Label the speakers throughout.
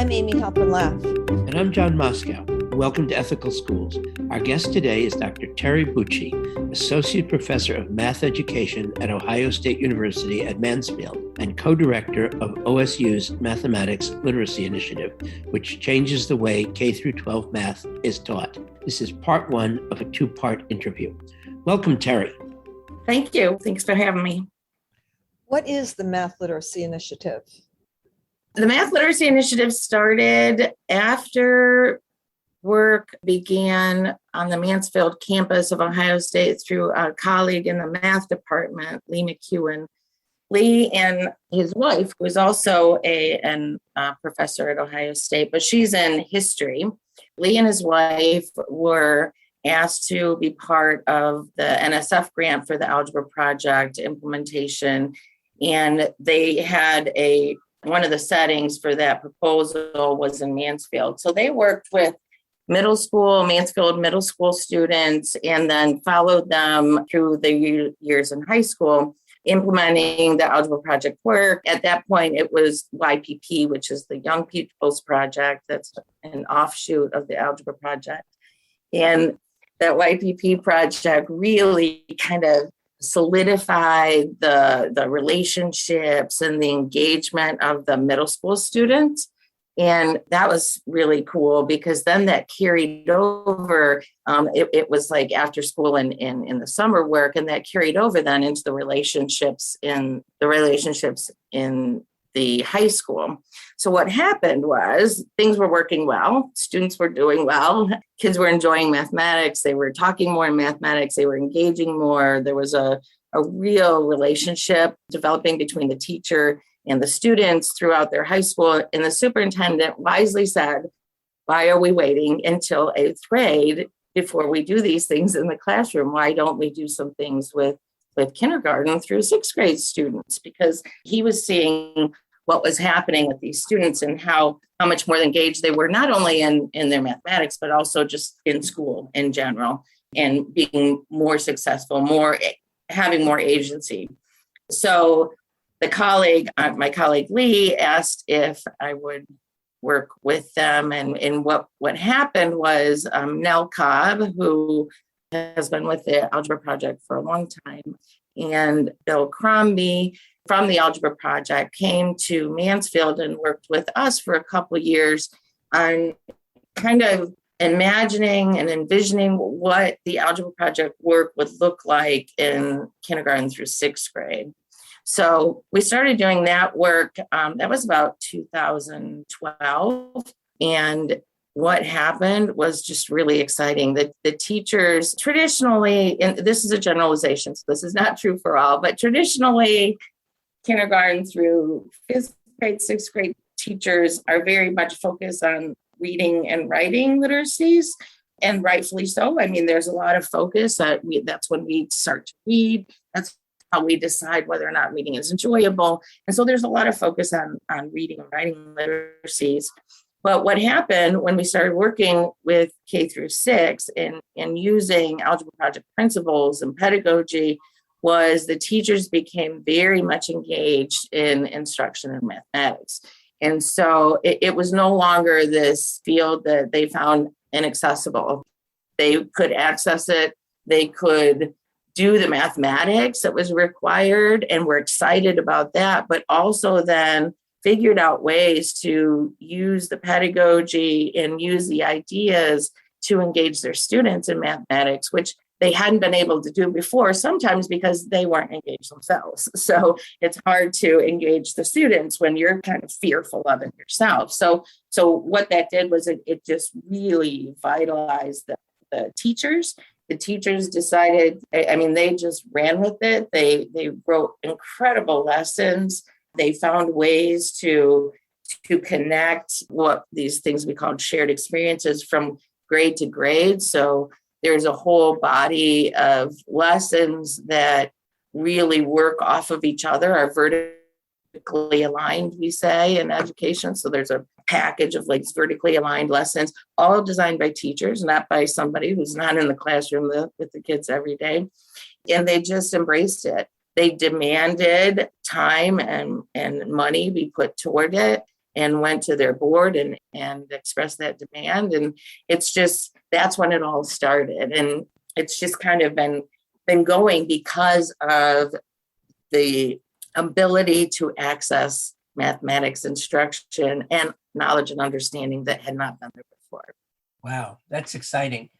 Speaker 1: I'm Amy Halpern-Laff.
Speaker 2: And I'm John Moscow. Welcome to Ethical Schools. Our guest today is Dr. Terri Bucci, Associate Professor of Math Education at Ohio State University at Mansfield and co-director of OSU's Mathematics Literacy Initiative, which changes the way K-12 math is taught. This is part one of a two-part interview. Welcome, Terri.
Speaker 3: Thank you. Thanks for having me.
Speaker 1: What is the Math Literacy Initiative?
Speaker 3: The Math Literacy Initiative started after work began on the Mansfield campus of Ohio State through a colleague in the math department, Lee McEwen. Lee and his wife, who is also a professor at Ohio State, but she's in history. Lee and his wife were asked to be part of the NSF grant for the Algebra project implementation. And they had one of the settings for that proposal was in Mansfield. So they worked with Mansfield middle school students, and then followed them through the years in high school, implementing the Algebra project work. At that point, it was YPP, which is the Young People's Project. That's an offshoot of the Algebra project. And that YPP project really kind of solidified the relationships and the engagement of the middle school students. And that was really cool because then that carried over. It was like after school and in the summer work, and that carried over then into the relationships in the high school. So what happened was things were working well. Students were doing well. Kids were enjoying mathematics. They were talking more in mathematics. They were engaging more. There was a real relationship developing between the teacher and the students throughout their high school. And the superintendent wisely said, why are we waiting until 8th grade before we do these things in the classroom? Why don't we do some things with kindergarten through 6th grade students? Because he was seeing what was happening with these students and how much more engaged they were, not only in their mathematics, but also just in school in general, and being more successful, having more agency. So my colleague Lee asked if I would work with them. And what happened was Nell Cobb, who has been with the Algebra Project for a long time, and Bill Crombie from the Algebra Project came to Mansfield and worked with us for a couple of years on kind of imagining and envisioning what the Algebra Project work would look like in kindergarten through 6th grade. So we started doing that work. That was about 2012. And what happened was just really exciting. The teachers traditionally, and this is a generalization, so this is not true for all, but traditionally, kindergarten through 5th grade, 6th grade teachers are very much focused on reading and writing literacies, and rightfully so. I mean, there's a lot of focus. That's when we start to read. That's how we decide whether or not reading is enjoyable. And so there's a lot of focus on reading and writing literacies. But what happened when we started working with K through 6 and using Algebra Project principles and pedagogy was the teachers became very much engaged in instruction in mathematics. And so it was no longer this field that they found inaccessible. They could access it. They could do the mathematics that was required and were excited about that, but also then figured out ways to use the pedagogy and use the ideas to engage their students in mathematics, which they hadn't been able to do before, sometimes because they weren't engaged themselves. So it's hard to engage the students when you're kind of fearful of it yourself. So what that did was it just really vitalized the teachers. The teachers decided, they just ran with it. They wrote incredible lessons. They found ways to connect what these things we called shared experiences from grade to grade. So there's a whole body of lessons that really work off of each other, are vertically aligned, we say, in education. So there's a package of vertically aligned lessons, all designed by teachers, not by somebody who's not in the classroom with the kids every day. And they just embraced it. They demanded time and money be put toward it. and went to their board and expressed that demand. And it's just, that's when it all started. And it's just kind of been going because of the ability to access mathematics instruction and knowledge and understanding that had not been there before.
Speaker 2: Wow, that's exciting.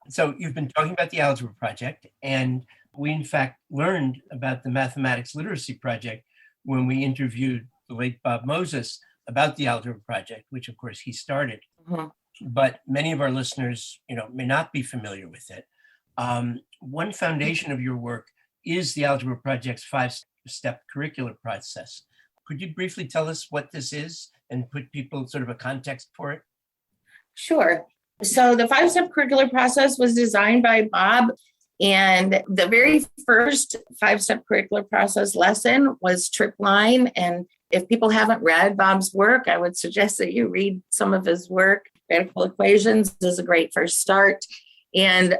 Speaker 2: So you've been talking about the Algebra Project, and we in fact learned about the Mathematics Literacy Project when we interviewed the late Bob Moses about the Algebra Project, which of course he started.
Speaker 3: Mm-hmm.
Speaker 2: But many of our listeners, may not be familiar with it. One foundation of your work is the Algebra Project's 5-step curricular process. Could you briefly tell us what this is and put people sort of a context for it?
Speaker 3: Sure. So the 5-step curricular process was designed by Bob. And the very first 5-step curricular process lesson was trip line. And if people haven't read Bob's work, I would suggest that you read some of his work. Radical Equations is a great first start. And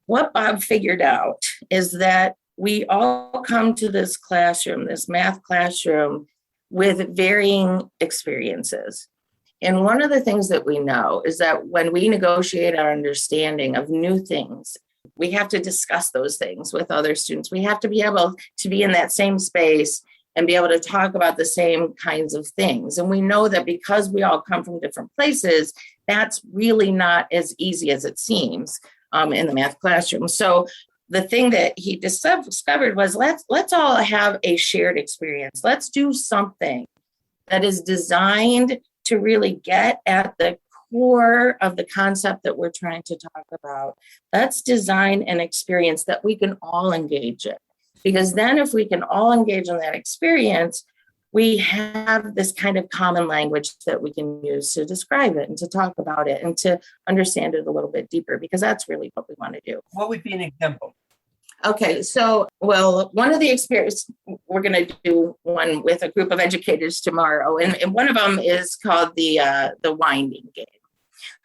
Speaker 3: what Bob figured out is that we all come to this classroom, this math classroom, with varying experiences. And one of the things that we know is that when we negotiate our understanding of new things, we have to discuss those things with other students. We have to be able to be in that same space and be able to talk about the same kinds of things. And we know that because we all come from different places, that's really not as easy as it seems in the math classroom. So the thing that he discovered was let's all have a shared experience. Let's do something that is designed to really get at the core of the concept that we're trying to talk about. Let's design an experience that we can all engage in. Because then if we can all engage in that experience, we have this kind of common language that we can use to describe it and to talk about it and to understand it a little bit deeper, because that's really what we want to do.
Speaker 2: What would be an example?
Speaker 3: Okay, so, one of the experiences, we're going to do one with a group of educators tomorrow, and one of them is called the winding game.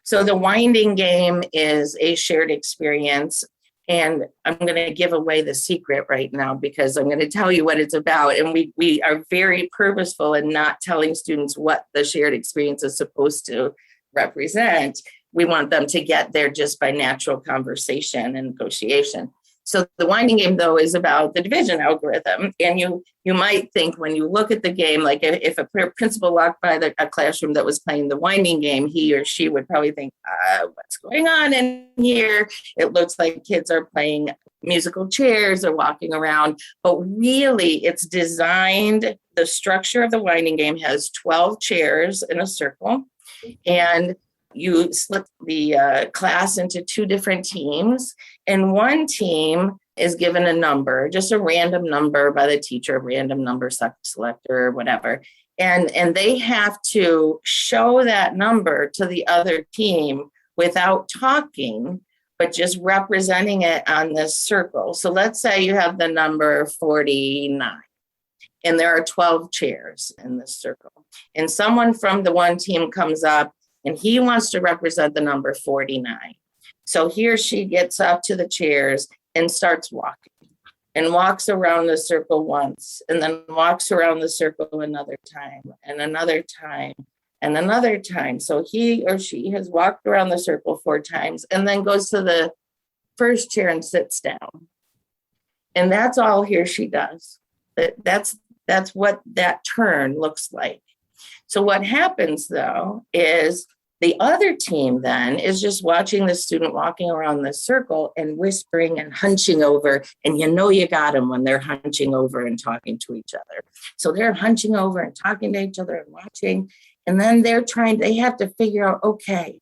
Speaker 3: So the winding game is a shared experience, and I'm going to give away the secret right now because I'm going to tell you what it's about, and we are very purposeful in not telling students what the shared experience is supposed to represent. We want them to get there just by natural conversation and negotiation. So the winding game, though, is about the division algorithm. And you might think when you look at the game, like if a principal walked by a classroom that was playing the winding game, he or she would probably think, what's going on in here? It looks like kids are playing musical chairs or walking around. But really, it's designed, the structure of the winding game has 12 chairs in a circle. And you split the class into 2 different teams, and one team is given a number, just a random number by the teacher, random number selector or whatever. And they have to show that number to the other team without talking, but just representing it on this circle. So let's say you have the number 49. And there are 12 chairs in this circle. And someone from the one team comes up and he wants to represent the number 49. So he or she gets up to the chairs and starts walking and walks around the circle once, and then walks around the circle another time and another time and another time. So he or she has walked around the circle 4 times and then goes to the first chair and sits down. And that's all he or she does. That's what that turn looks like. So what happens, though, is the other team then is just watching the student walking around the circle and whispering and hunching over. And you got them when they're hunching over and talking to each other. So they're hunching over and talking to each other and watching. And then they have to figure out, okay,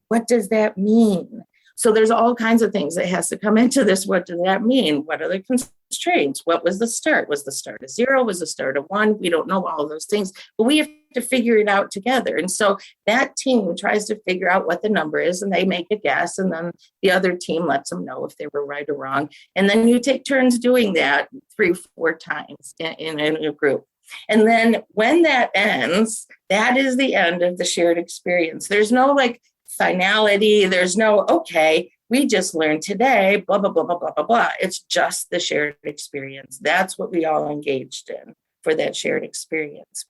Speaker 3: what does that mean? So there's all kinds of things that has to come into this. What does that mean? What are the constraints? What was the start? Was the start a 0? Was the start a 1? We don't know all of those things, but we have to figure it out together. And so that team tries to figure out what the number is, and they make a guess, and then the other team lets them know if they were right or wrong. And then you take turns doing that 3 or 4 times in a group. And then when that ends, that is the end of the shared experience. There's no finality. There's no, okay, we just learned today, blah, blah, blah, blah, blah, blah, blah. It's just the shared experience. That's what we all engaged in for that shared experience.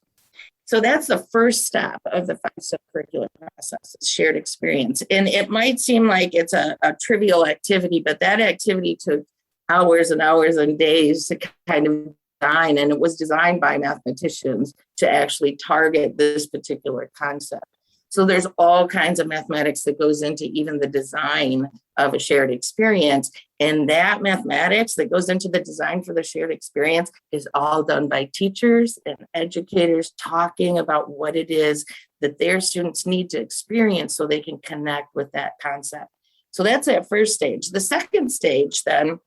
Speaker 3: So that's the first step of the 5-step curricular process, is shared experience. And it might seem like it's a trivial activity, but that activity took hours and hours and days to kind of design. And it was designed by mathematicians to actually target this particular concept. So there's all kinds of mathematics that goes into even the design of a shared experience. And that mathematics that goes into the design for the shared experience is all done by teachers and educators talking about what it is that their students need to experience so they can connect with that concept. So that's that first stage. The second stage then,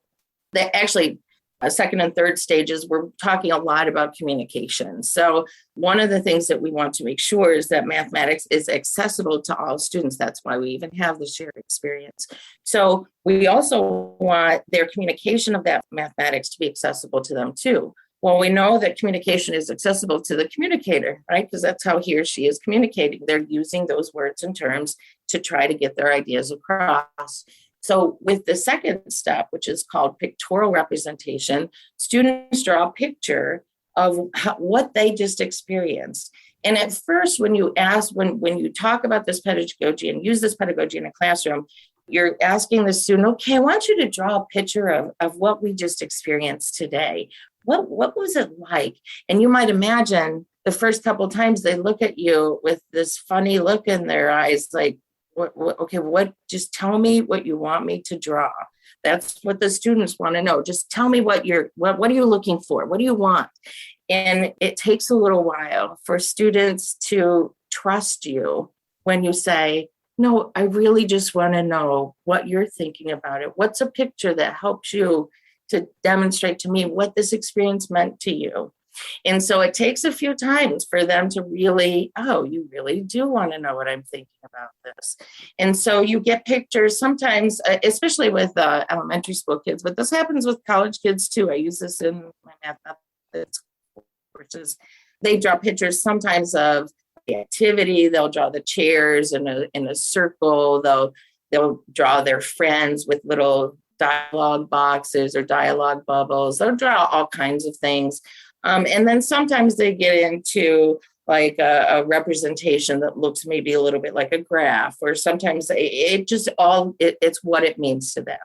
Speaker 3: that actually second and third stages, we're talking a lot about communication. So one of the things that we want to make sure is that mathematics is accessible to all students. That's why we even have the shared experience. So we also want their communication of that mathematics to be accessible to them too. Well, we know that communication is accessible to the communicator, right? Because that's how he or she is communicating. They're using those words and terms to try to get their ideas across. So with the second step, which is called pictorial representation, students draw a picture of what they just experienced. And at first, when you talk about this pedagogy and use this pedagogy in a classroom, you're asking the student, okay, I want you to draw a picture of what we just experienced today. What was it like? And you might imagine the first couple of times they look at you with this funny look in their eyes, like, just tell me what you want me to draw. That's what the students want to know. Just tell me what are you looking for? What do you want? And it takes a little while for students to trust you when you say, no, I really just want to know what you're thinking about it. What's a picture that helps you to demonstrate to me what this experience meant to you? And so it takes a few times for them to really, oh, you really do want to know what I'm thinking about this. And so you get pictures sometimes, especially with elementary school kids, but this happens with college kids too. I use this in my mathematics courses. They draw pictures sometimes of the activity. They'll draw the chairs in a circle. They'll draw their friends with little dialogue boxes or dialogue bubbles. They'll draw all kinds of things. And then sometimes they get into like a representation that looks maybe a little bit like a graph, or sometimes it's what it means to them.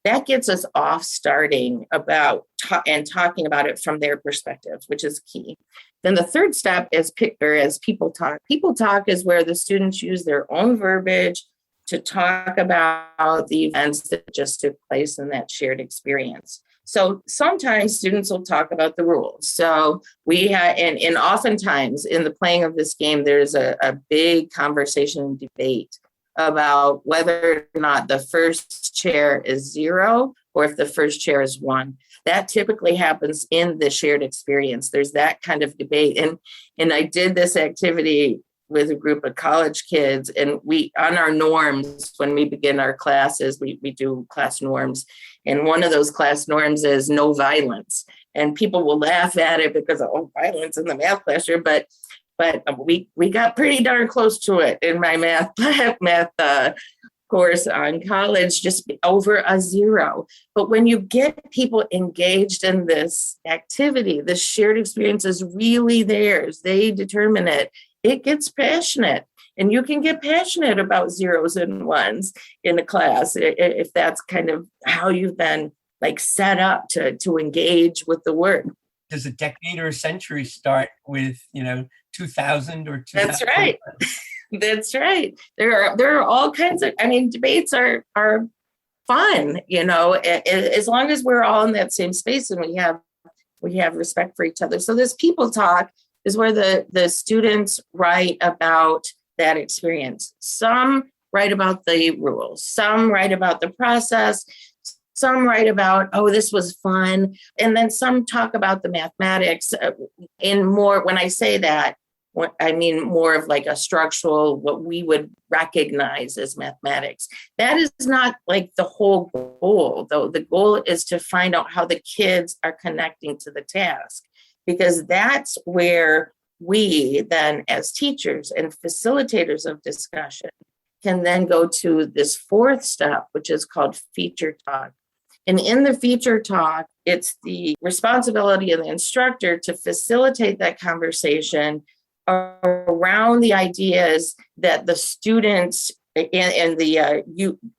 Speaker 3: That gets us off starting about and talking about it from their perspective, which is key. Then the third step is people talk. People talk is where the students use their own verbiage to talk about the events that just took place in that shared experience. So sometimes students will talk about the rules. So and oftentimes in the playing of this game, there's a big conversation and debate about whether or not the first chair is 0 or if the first chair is 1. That typically happens in the shared experience. There's that kind of debate. And I did this activity with a group of college kids, and we, on our norms, when we begin our classes, we do class norms. And one of those class norms is no violence. And people will laugh at it because of violence in the math classroom, but we got pretty darn close to it in my math course on college, just over a 0. But when you get people engaged in this activity, this shared experience is really theirs. They determine it. It gets passionate, and you can get passionate about 0s and 1s in a class if that's kind of how you've been like set up to engage with the word.
Speaker 4: Does a decade or a century start with 2000 or 2000?
Speaker 3: That's right. That's right. There are all kinds of. Debates are fun. As long as we're all in that same space and we have respect for each other. So this people talk is where the students write about that experience. Some write about the rules, some write about the process, some write about, oh, this was fun. And then some talk about the mathematics in more, when I say that, I mean more of like a structural, what we would recognize as mathematics. That is not like the whole goal, though. The goal is to find out how the kids are connecting to the task, because that's where we then, as teachers and facilitators of discussion, can then go to this fourth step, which is called feature talk. And in the feature talk, it's the responsibility of the instructor to facilitate that conversation around the ideas that the students and the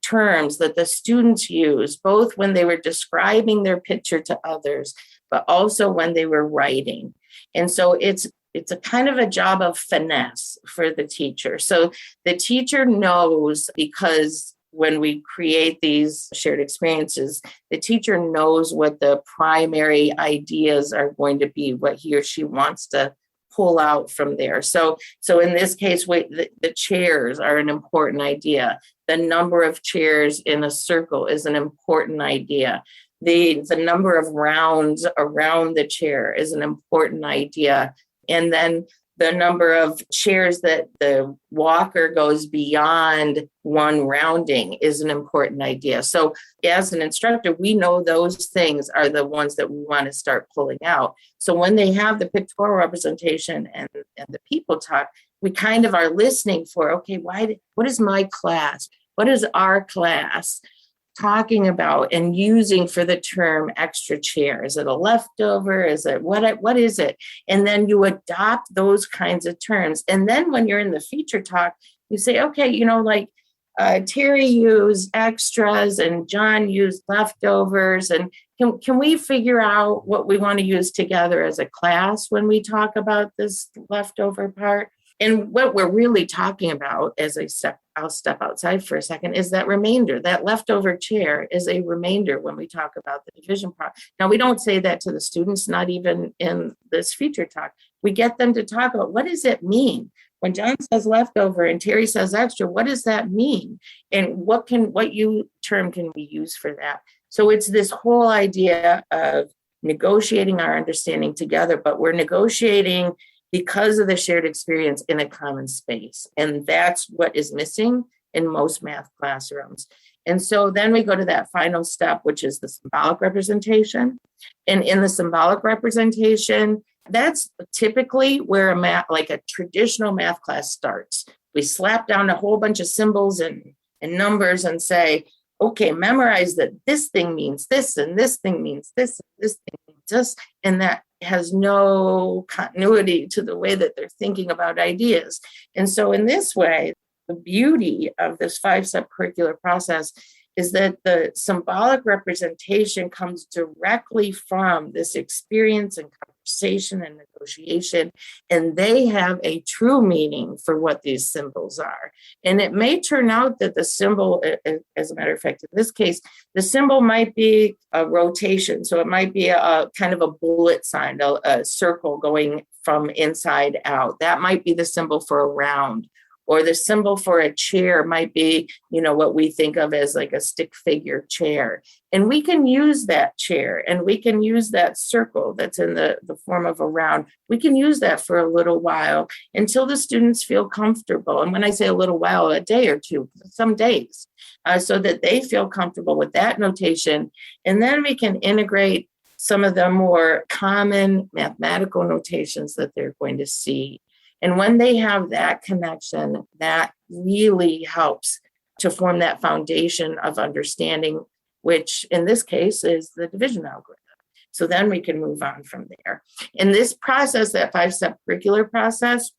Speaker 3: terms that the students use, both when they were describing their picture to others, but also when they were writing. And so it's a kind of a job of finesse for the teacher. So the teacher knows, because when we create these shared experiences, the teacher knows what the primary ideas are going to be, what he or she wants to pull out from there. So in this case, the chairs are an important idea. The number of chairs in a circle is an important idea. The number of rounds around the chair is an important idea. And then the number of chairs that the walker goes beyond one rounding is an important idea. So as an instructor, we know those things are the ones that we want to start pulling out. So when they have the pictorial representation and the people talk, we kind of are listening for, okay, what is my class? What is our class talking about and using for the term extra chair? Is it a leftover? Is it what is it? And then you adopt those kinds of terms. And then when you're in the feature talk, you say, okay, like Terry used extras and John used leftovers. And can we figure out what we want to use together as a class when we talk about this leftover part? And what we're really talking about, I'll step outside for a second, is that remainder. That leftover chair is a remainder when we talk about the division part. Now, we don't say that to the students, not even in this feature talk. We get them to talk about, what does it mean? When John says leftover and Terry says extra, what does that mean? And what term can we use for that? So it's this whole idea of negotiating our understanding together, but we're negotiating because of the shared experience in a common space. And that's what is missing in most math classrooms. And so then we go to that final step, which is the symbolic representation. And in the symbolic representation, that's typically where a traditional math class starts. We slap down a whole bunch of symbols and numbers and say, okay, memorize that this thing means this, and this thing means this, and this thing means this, and that has no continuity to the way that they're thinking about ideas. And so in this way, the beauty of this 5-step curricular process is that the symbolic representation comes directly from this experience and conversation and negotiation, and they have a true meaning for what these symbols are. And it may turn out that the symbol, as a matter of fact, in this case, the symbol might be a rotation. So it might be a kind of a bullet sign, a circle going from inside out. That might be the symbol for a round. Or the symbol for a chair might be, what we think of as like a stick figure chair. And we can use that chair and we can use that circle that's in the form of a round. We can use that for a little while until the students feel comfortable. And when I say a little while, a day or two, some days, so that they feel comfortable with that notation. And then we can integrate some of the more common mathematical notations that they're going to see. And when they have that connection, that really helps to form that foundation of understanding, which in this case is the division algorithm. So then we can move on from there. And this process, that 5-step curricular process,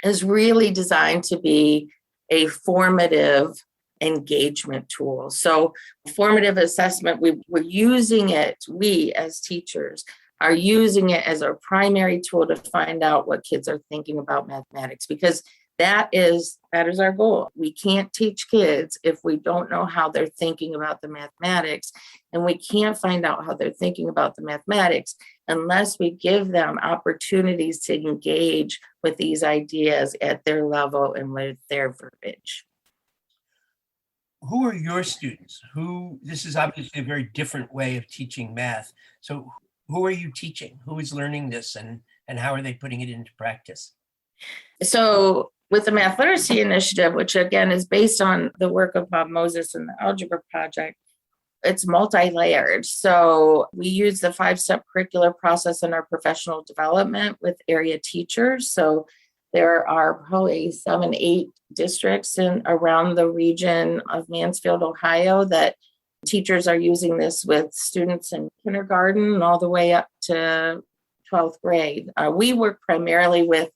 Speaker 3: is really designed to be a formative engagement tool. So formative assessment, we're using it, we as teachers are using it as our primary tool to find out what kids are thinking about mathematics, because that is our goal. We can't teach kids if we don't know how they're thinking about the mathematics, and we can't find out how they're thinking about the mathematics unless we give them opportunities to engage with these ideas at their level and with their verbiage.
Speaker 4: Who are your students? This is obviously a very different way of teaching math. So who are you teaching? Who is learning this, and how are they putting it into practice?
Speaker 3: So with the Math Literacy Initiative, which again is based on the work of Bob Moses and the Algebra project, it's multi-layered. So we use the 5-step curricular process in our professional development with area teachers. So there are probably 7-8 districts around the region of Mansfield, Ohio, that teachers are using this with students in kindergarten all the way up to 12th grade. We work primarily with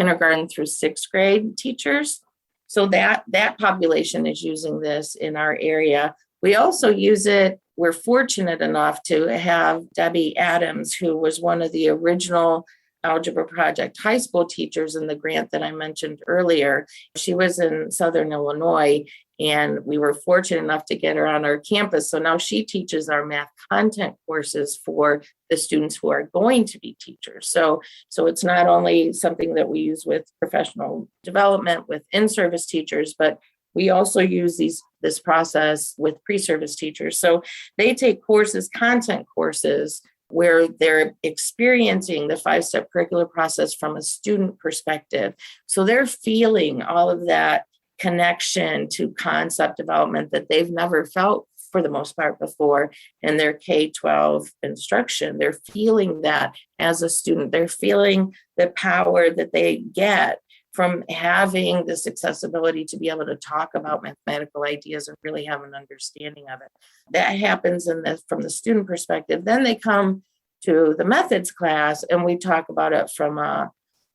Speaker 3: kindergarten through sixth grade teachers. So that population is using this in our area. We also use it. We're fortunate enough to have Debbie Adams, who was one of the original Algebra Project high school teachers in the grant that I mentioned earlier. She was in Southern Illinois, and we were fortunate enough to get her on our campus. So now she teaches our math content courses for the students who are going to be teachers. So it's not only something that we use with professional development with in-service teachers, but we also use this process with pre-service teachers. So they take courses, content courses, where they're experiencing the 5-step curricular process from a student perspective. So they're feeling all of that connection to concept development that they've never felt for the most part before in their K-12 instruction. They're feeling that as a student. They're feeling the power that they get from having this accessibility to be able to talk about mathematical ideas and really have an understanding of it. That happens from the student perspective. Then they come to the methods class and we talk about it from a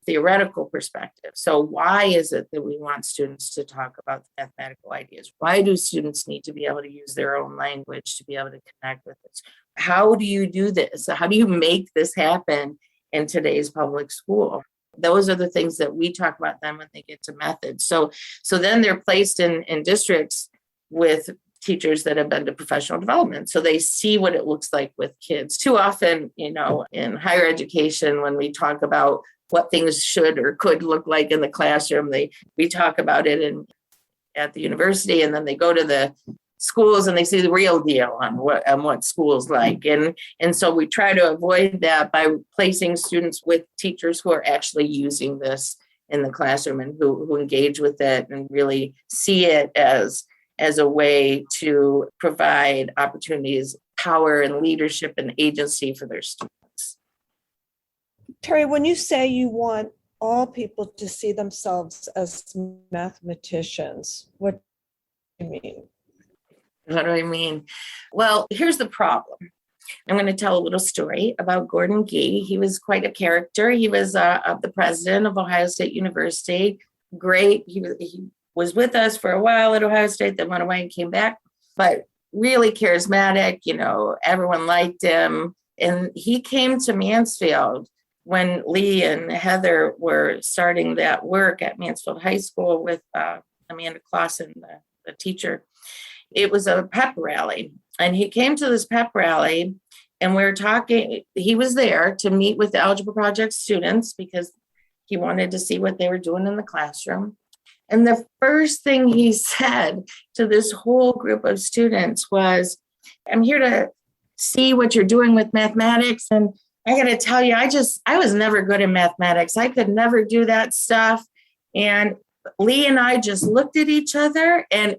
Speaker 3: theoretical perspective. So why is it that we want students to talk about mathematical ideas? Why do students need to be able to use their own language to be able to connect with this? How do you do this? How do you make this happen in today's public school? Those are the things that we talk about then when they get to methods. So then they're placed in districts with teachers that have been to professional development. So they see what it looks like with kids. Too often, in higher education, when we talk about what things should or could look like in the classroom, we talk about it at the university, and then they go to the schools and they see the real deal on what school's like. And so we try to avoid that by placing students with teachers who are actually using this in the classroom and who engage with it and really see it as a way to provide opportunities, power and leadership and agency for their students.
Speaker 1: Terri, when you say you want all people to see themselves as mathematicians, what do you mean?
Speaker 3: What do I mean? Well, here's the problem. I'm going to tell a little story about Gordon Gee. He was quite a character. He was the president of Ohio State University. Great. He was with us for a while at Ohio State, then went away and came back, but really charismatic. Everyone liked him. And he came to Mansfield when Lee and Heather were starting that work at Mansfield High School with Amanda Clausen, the teacher. It was a pep rally, and he came to this pep rally, and we were talking. He was there to meet with the Algebra Project students because he wanted to see what they were doing in the classroom. And the first thing he said to this whole group of students was, I'm here to see what you're doing with mathematics. And I got to tell you, I was never good in mathematics. I could never do that stuff. And Lee and I just looked at each other and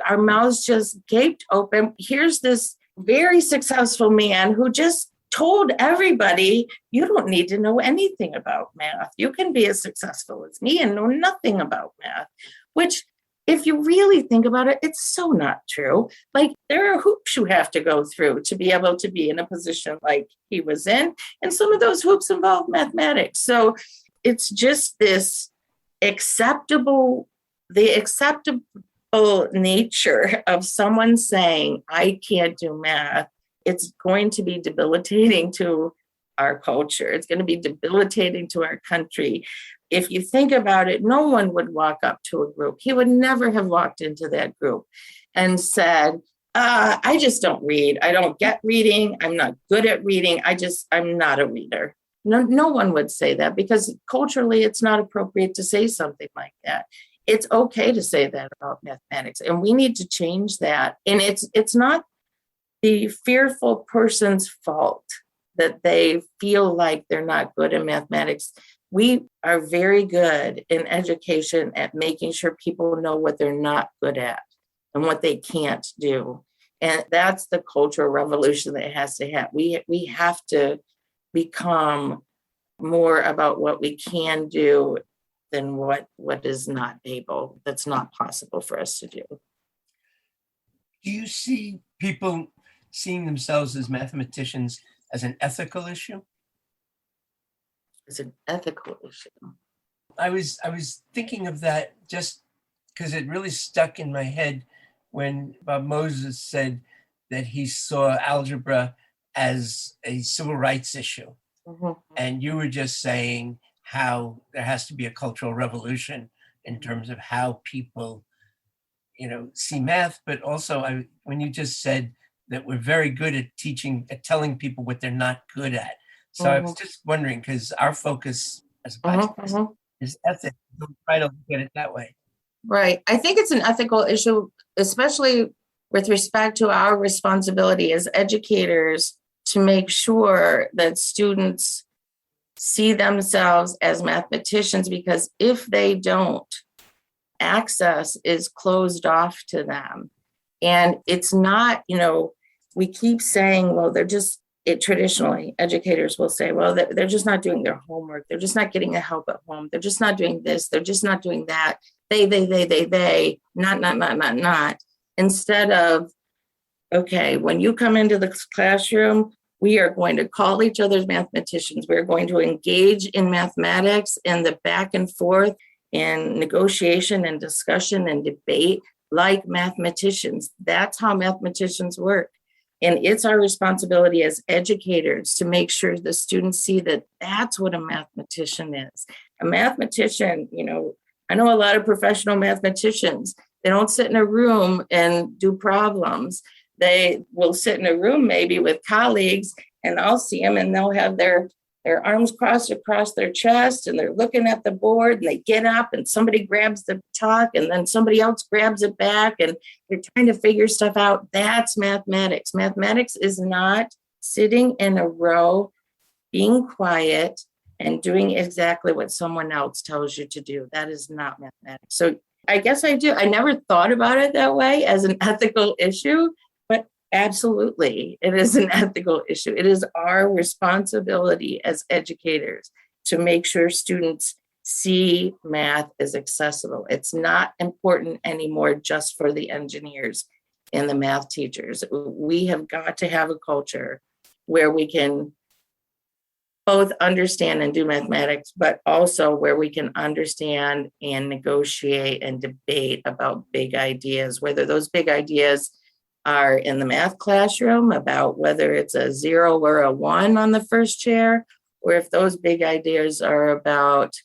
Speaker 3: our mouths just gaped open. Here's this very successful man who just told everybody, you don't need to know anything about math. You can be as successful as me and know nothing about math, which if you really think about it, it's so not true. Like there are hoops you have to go through to be able to be in a position like he was in. And some of those hoops involve mathematics. So it's just this acceptable nature of someone saying, I can't do math. It's going to be debilitating to our culture. It's going to be debilitating to our country. If you think about it, no one would walk up to a group. He would never have walked into that group and said, I just don't read. I don't get reading. I'm not good at reading. I'm not a reader. No one would say that because culturally it's not appropriate to say something like that. It's okay to say that about mathematics, and we need to change that. And it's not the fearful person's fault that they feel like they're not good in mathematics. We are very good in education at making sure people know what they're not good at and what they can't do. And that's the cultural revolution that has to happen. We have to become more about what we can do than what is not able, that's not possible for us to do.
Speaker 4: Do you see people seeing themselves as mathematicians as an ethical issue?
Speaker 3: It's an ethical issue.
Speaker 4: I was thinking of that just because it really stuck in my head when Bob Moses said that he saw algebra as a civil rights issue.
Speaker 3: Mhm.
Speaker 4: And you were just saying how there has to be a cultural revolution in terms of how people, see math, but also when you just said that we're very good at teaching, at telling people what they're not good at. So I was just wondering, because our focus as a podcast is ethics, so we try to look at it that way.
Speaker 3: Right. I think it's an ethical issue, especially with respect to our responsibility as educators to make sure that students see themselves as mathematicians, because if they don't, access is closed off to them. And it's not, we keep saying, well, traditionally, educators will say, well, they're just not doing their homework. They're just not getting the help at home. They're just not doing this. They're just not doing that. They, not. Instead of, okay, when you come into the classroom, we are going to call each other's mathematicians. We're going to engage in mathematics and the back and forth and negotiation and discussion and debate like mathematicians. That's how mathematicians work. And it's our responsibility as educators to make sure the students see that that's what a mathematician is. A mathematician, I know a lot of professional mathematicians. They don't sit in a room and do problems. They will sit in a room maybe with colleagues, and I'll see them and they'll have their arms crossed across their chest and they're looking at the board, and they get up and somebody grabs the chalk and then somebody else grabs it back and they're trying to figure stuff out. That's mathematics. Mathematics is not sitting in a row, being quiet and doing exactly what someone else tells you to do. That is not mathematics. So I guess I do. I never thought about it that way as an ethical issue, but absolutely, it is an ethical issue. It is our responsibility as educators to make sure students see math as accessible. It's not important anymore just for the engineers and the math teachers. We have got to have a culture where we can both understand and do mathematics, but also where we can understand and negotiate and debate about big ideas, whether those big ideas are in the math classroom about whether it's a 0 or a 1 on the first chair, or if those big ideas are about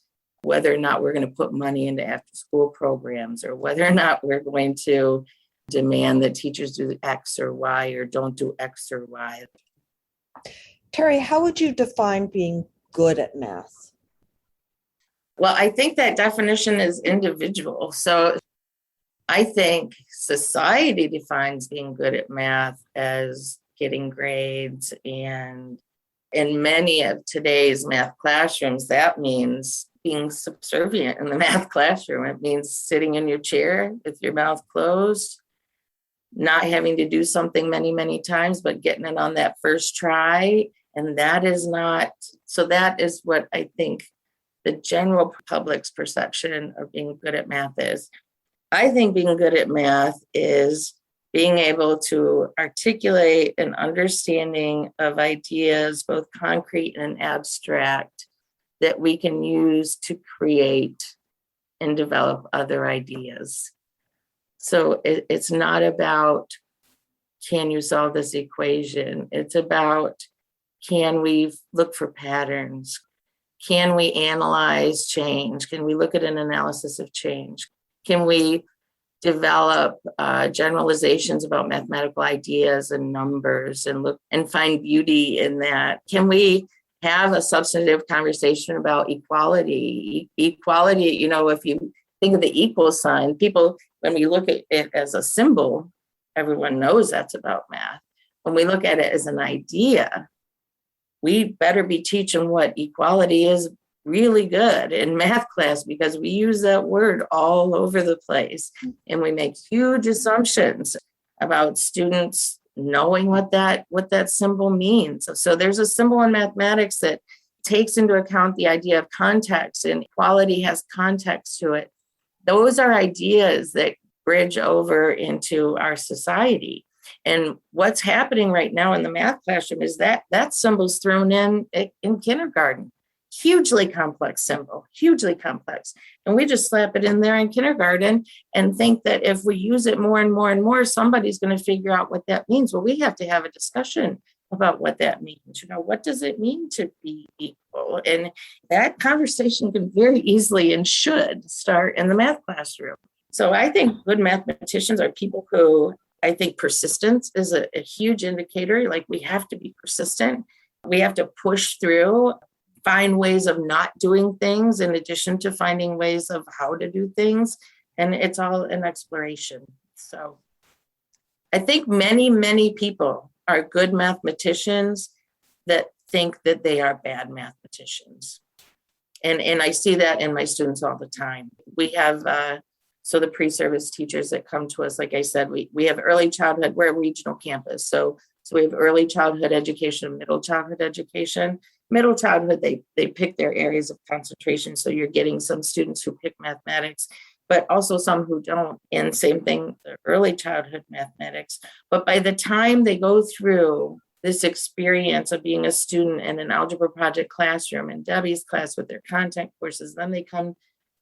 Speaker 3: whether or not we're going to put money into after school programs, or whether or not we're going to demand that teachers do X or Y or don't do X or Y.
Speaker 1: Terri, how would you define being good at math?
Speaker 3: Well, I think that definition is individual. So I think society defines being good at math as getting grades. And in many of today's math classrooms, that means being subservient in the math classroom. It means sitting in your chair with your mouth closed, not having to do something many, many times, but getting it on that first try. And that is what I think the general public's perception of being good at math is. I think being good at math is being able to articulate an understanding of ideas, both concrete and abstract, that we can use to create and develop other ideas. So it's not about, can you solve this equation? It's about, can we look for patterns? Can we analyze change? Can we look at an analysis of change? Can we develop generalizations about mathematical ideas and numbers and look and find beauty in that? Can we have a substantive conversation about equality? Equality, if you think of the equal sign, people, when we look at it as a symbol, everyone knows that's about math. When we look at it as an idea, we better be teaching what equality is really good in math class, because we use that word all over the place and we make huge assumptions about students knowing what that symbol means. So there's a symbol in mathematics that takes into account the idea of context, and equality has context to it. Those are ideas that bridge over into our society. And what's happening right now in the math classroom is that symbol's thrown in kindergarten. hugely complex symbol, hugely complex. And we just slap it in there in kindergarten and think that if we use it more and more and more, somebody's going to figure out what that means. Well, we have to have a discussion about what that means. What does it mean to be equal? And that conversation can very easily and should start in the math classroom. So I think good mathematicians are people who, I think persistence is a huge indicator. Like, we have to be persistent. We have to push through, find ways of not doing things in addition to finding ways of how to do things. And it's all an exploration. So I think many, many people are good mathematicians that think that they are bad mathematicians. And I see that in my students all the time. We have, so the pre-service teachers that come to us, like I said, we have early childhood, we're a regional campus. So we have early childhood education, middle childhood education. Middle childhood, they pick their areas of concentration. So you're getting some students who pick mathematics, but also some who don't. And same thing, the early childhood mathematics. But by the time they go through this experience of being a student in an algebra project classroom in Debbie's class with their content courses, then they come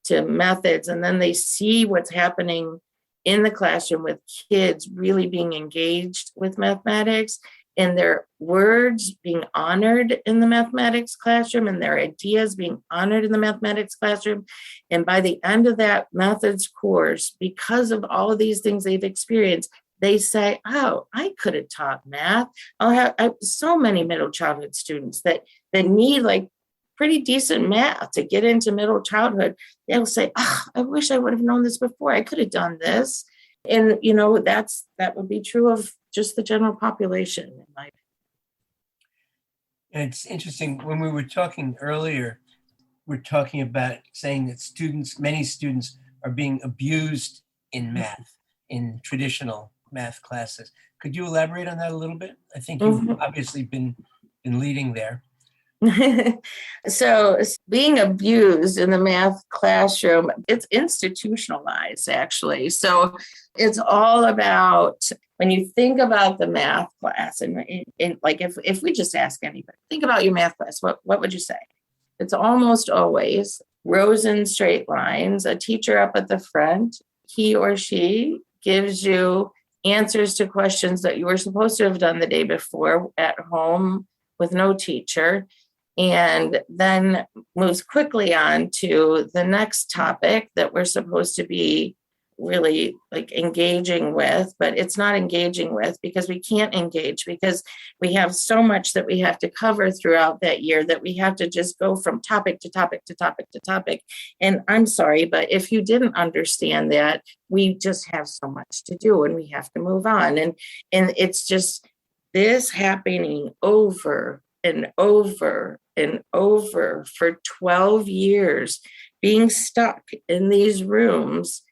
Speaker 3: to methods, and then they see what's happening in the classroom with kids really being engaged with mathematics and their words being honored in the mathematics classroom and their ideas being honored in the mathematics classroom. And by the end of that methods course, because of all of these things they've experienced, they say, oh, I could have taught math. I have so many middle childhood students that need like pretty decent math to get into middle childhood. They'll say, oh, I wish I would have known this before. I could have done this. And, that would be true of just the general population. In my opinion.
Speaker 4: And it's interesting, when we were talking earlier, we're talking about saying that many students are being abused in math, in traditional math classes. Could you elaborate on that a little bit? I think you've obviously been leading there.
Speaker 3: So being abused in the math classroom, it's institutionalized, actually. So it's all about, when you think about the math class, and like if we just ask anybody, think about your math class, what would you say? It's almost always rows and straight lines, a teacher up at the front, he or she gives you answers to questions that you were supposed to have done the day before at home with no teacher, and then moves quickly on to the next topic that we're supposed to be really like engaging with, but it's not engaging with because we can't engage because we have so much that we have to cover throughout that year that we have to just go from topic to topic to topic to topic. And I'm sorry, but if you didn't understand that, we just have so much to do and we have to move on. And it's just this happening over and over and over for 12 years, being stuck in these rooms,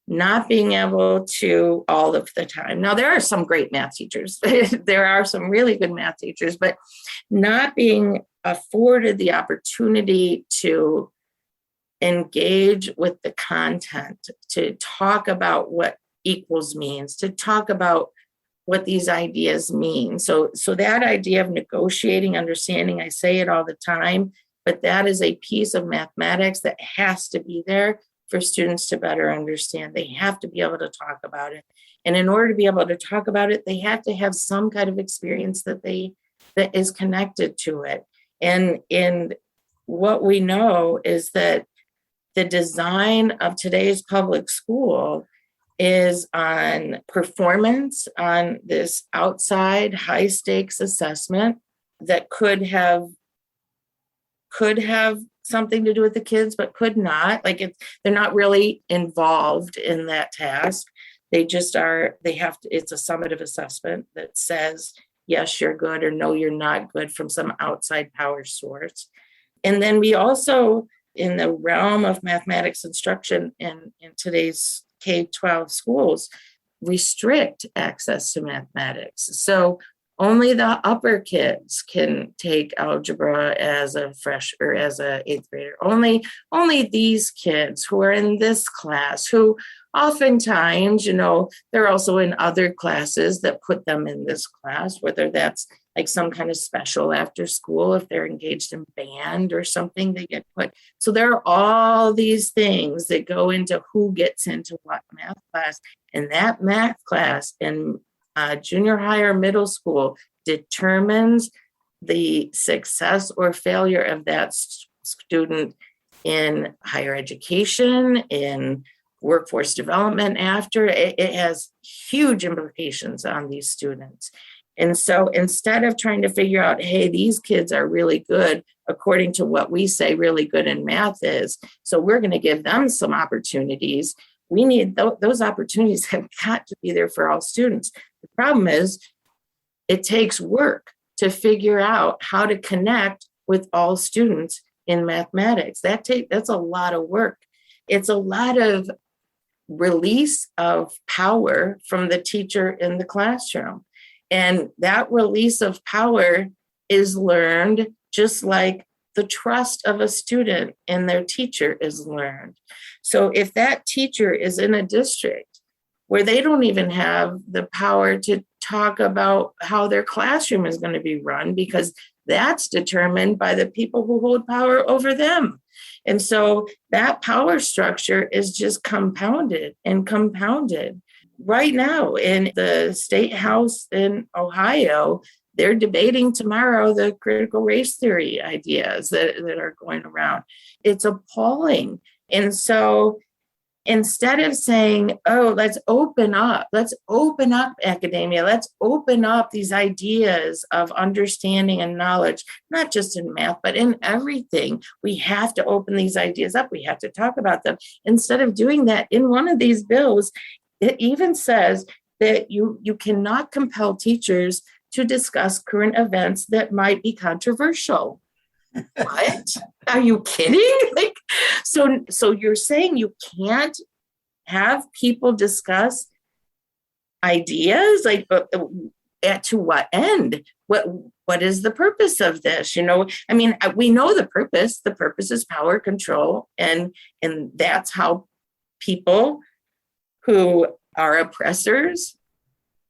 Speaker 3: not being able to all of the time. Now, there are some great math teachers. There are some really good math teachers, but not being afforded the opportunity to engage with the content, to talk about what equals means, to talk about what these ideas mean. So that idea of negotiating, understanding, I say it all the time, but that is a piece of mathematics that has to be there for students to better understand. They have to be able to talk about it. And in order to be able to talk about it, they have to have some kind of experience that is connected to it. And what we know is that the design of today's public school is on performance, on this outside high stakes assessment that could have something to do with the kids, but could not. Like they're not really involved in that task. They just are, it's a summative assessment that says, yes, you're good, or no, you're not good, from some outside power source. And then we also, in the realm of mathematics instruction in today's K-12 schools, restrict access to mathematics. So Only the upper kids can take algebra as a fresh or as a eighth grader. Only these kids who are in this class, who oftentimes, they're also in other classes that put them in this class, whether that's like some kind of special after school, if they're engaged in band or something, they get put. So there are all these things that go into who gets into what math class. And that math class in junior high or middle school determines the success or failure of that student in higher education, in workforce development after. It has huge implications on these students. And so instead of trying to figure out, hey, these kids are really good according to what we say really good in math is, so we're going to give them some opportunities. We need those opportunities have got to be there for all students. The problem is it takes work to figure out how to connect with all students in mathematics. That's a lot of work. It's a lot of release of power from the teacher in the classroom. And that release of power is learned just like the trust of a student in their teacher is learned. So if that teacher is in a district where they don't even have the power to talk about how their classroom is going to be run, because that's determined by the people who hold power over them. And so that power structure is just compounded and compounded. Right now in the state house in Ohio, they're debating tomorrow the critical race theory ideas that are going around. It's appalling. And so instead of saying, oh, let's open up academia, let's open up these ideas of understanding and knowledge, not just in math, but in everything. We have to open these ideas up. We have to talk about them. Instead of doing that, in one of these bills, it even says that you cannot compel teachers to discuss current events that might be controversial. What? Are you kidding? So you're saying you can't have people discuss ideas? To what end? What is the purpose of this? We know the purpose. The purpose is power control, and that's how people who are oppressors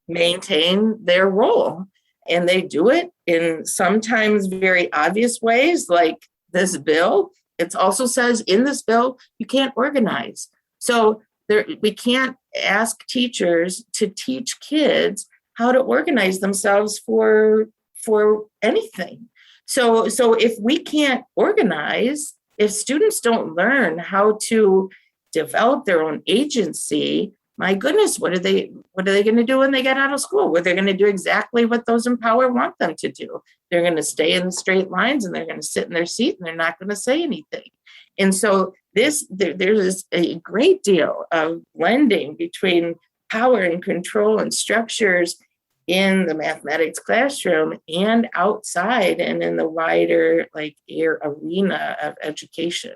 Speaker 3: maintain their role. And they do it in sometimes very obvious ways, like this bill. It also says in this bill, you can't organize. So we can't ask teachers to teach kids how to organize themselves for anything. So if we can't organize, if students don't learn how to develop their own agency, my goodness, what are they going to do when they get out of school? Well, they're going to do exactly what those in power want them to do. They're going to stay in the straight lines, and they're going to sit in their seat, and they're not going to say anything. And so there's a great deal of blending between power and control and structures in the mathematics classroom and outside and in the wider arena of education.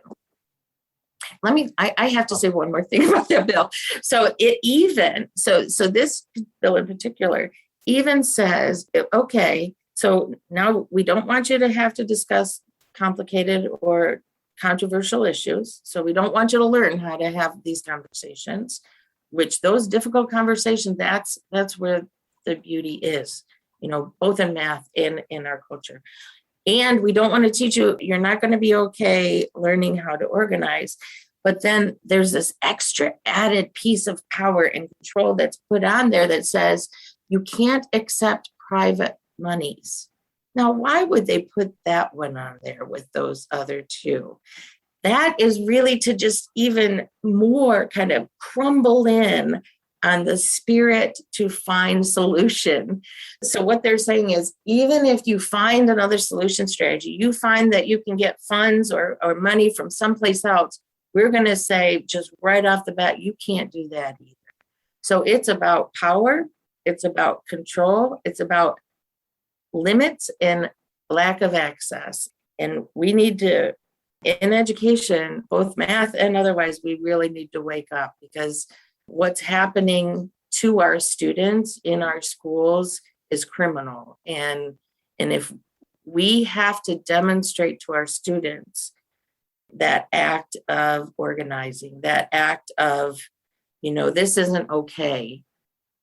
Speaker 3: I have to say one more thing about that bill. So this bill in particular even says, okay, so now we don't want you to have to discuss complicated or controversial issues. So we don't want you to learn how to have these conversations, which those difficult conversations, that's where the beauty is, both in math and in our culture. And we don't want to teach you're not going to be okay learning how to organize. But then there's this extra added piece of power and control that's put on there that says you can't accept private monies. Now, why would they put that one on there with those other two? That is really to just even more kind of crumble in on the spirit to find solution. So what they're saying is, even if you find another solution strategy, you find that you can get funds or money from someplace else, we're going to say just right off the bat, you can't do that either. So it's about power, it's about control, it's about limits and lack of access. And we need to, in education, both math and otherwise, we really need to wake up, because what's happening to our students in our schools is criminal. And if we have to demonstrate to our students that act of organizing, that act of, this isn't okay.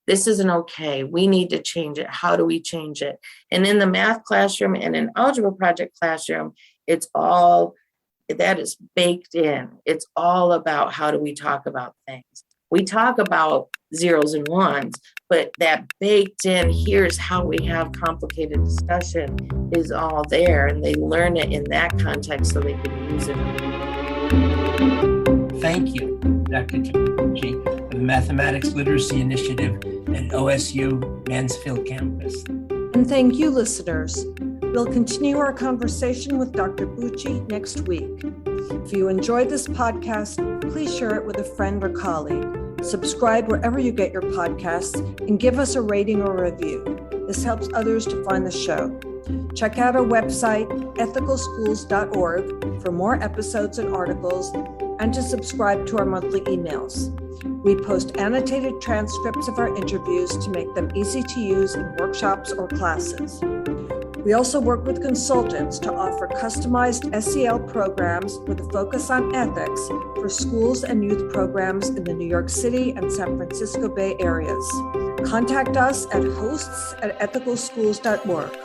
Speaker 3: This isn't okay. We need to change it. How do we change it? And in the math classroom and in algebra project classroom, it's all that is baked in. It's all about how do we talk about things. We talk about zeros and ones, but that baked in, here's how we have complicated discussion is all there. And they learn it in that context so they can use it.
Speaker 4: Thank you, Dr. Terri Bucci, of the Mathematics Literacy Initiative at OSU Mansfield campus.
Speaker 1: And thank you, listeners. We'll continue our conversation with Dr. Bucci next week. If you enjoyed this podcast, please share it with a friend or colleague. Subscribe wherever you get your podcasts and give us a rating or review. This helps others to find the show. Check out our website, ethicalschools.org, for more episodes and articles, and to subscribe to our monthly emails. We post annotated transcripts of our interviews to make them easy to use in workshops or classes. We also work with consultants to offer customized SEL programs with a focus on ethics for schools and youth programs in the New York City and San Francisco Bay areas. Contact us at hosts@ethicalschools.org.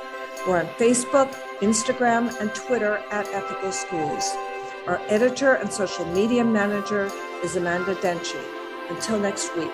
Speaker 1: We're on Facebook, Instagram, and Twitter at Ethical Schools. Our editor and social media manager is Amanda Denchi. Until next week.